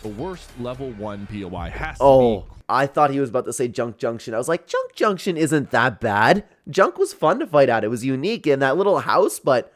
The worst level 1 POI has to Oh, be... I thought he was about to say Junk Junction. I was like, Junk Junction isn't that bad. Junk was fun to fight at. It was unique in that little house, but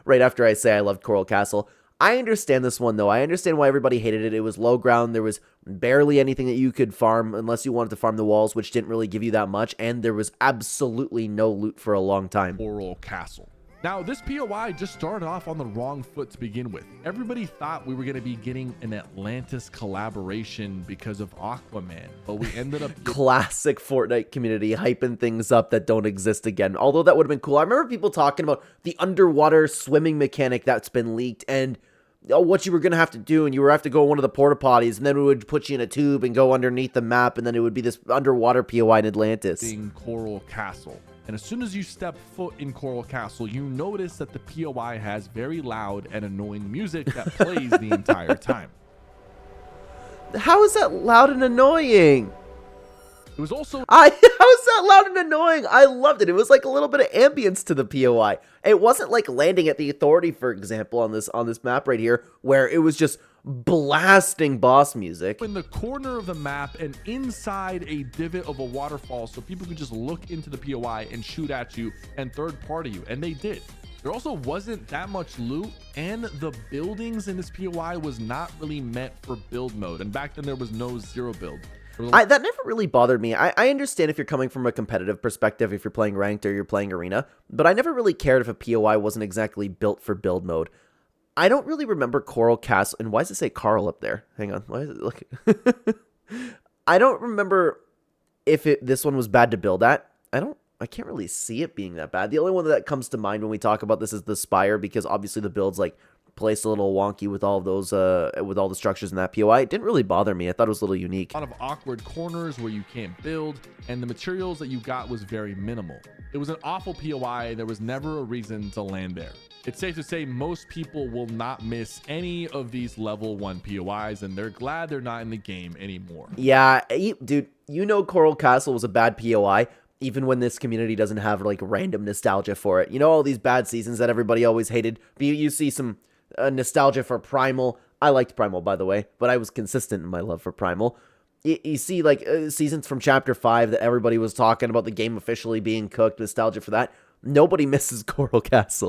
right after I say I loved Coral Castle, I understand this one, though. I understand why everybody hated it. It was low ground. There was barely anything that you could farm unless you wanted to farm the walls, which didn't really give you that much, and there was absolutely no loot for a long time. Coral Castle. Now, this POI just started off on the wrong foot to begin with. Everybody thought we were going to be getting an Atlantis collaboration because of Aquaman, but we ended up... Classic Fortnite community hyping things up that don't exist again. Although that would have been cool. I remember people talking about the underwater swimming mechanic that's been leaked and what you were going to have to do, and you would have to go in one of the porta potties, and then it would put you in a tube and go underneath the map, and then it would be this underwater POI in Atlantis. In Coral Castle. And as soon as you step foot in Coral Castle, you notice that the POI has very loud and annoying music that plays the entire time. How is that loud and annoying? It was also... How is that loud and annoying? I loved it. It was like a little bit of ambience to the POI. It wasn't like landing at the Authority, for example, on this map right here, where it was just blasting boss music. In the corner of the map and inside a divot of a waterfall, so people could just look into the POI and shoot at you and third party you, and they did. There also wasn't that much loot, and the buildings in this POI was not really meant for build mode, and back then there was no zero build. That never really bothered me. I understand if you're coming from a competitive perspective, if you're playing ranked or you're playing arena, but I never really cared if a POI wasn't exactly built for build mode. I don't really remember Coral Castle, and why does it say Carl up there? Hang on, why is it looking? I don't remember if this one was bad to build at. I can't really see it being that bad. The only one that comes to mind when we talk about this is the Spire, because obviously the build's like placed a little wonky with all of those, with all the structures in that POI. It didn't really bother me. I thought it was a little unique. A lot of awkward corners where you can't build, and the materials that you got was very minimal. It was an awful POI. There was never a reason to land there. It's safe to say most people will not miss any of these level 1 POIs, and they're glad they're not in the game anymore. Yeah, dude, you know Coral Castle was a bad POI, even when this community doesn't have like random nostalgia for it. You know all these bad seasons that everybody always hated? You see some nostalgia for Primal. I liked Primal, by the way, but I was consistent in my love for Primal. You see like seasons from Chapter 5 that everybody was talking about the game officially being cooked, nostalgia for that. Nobody misses Coral Castle.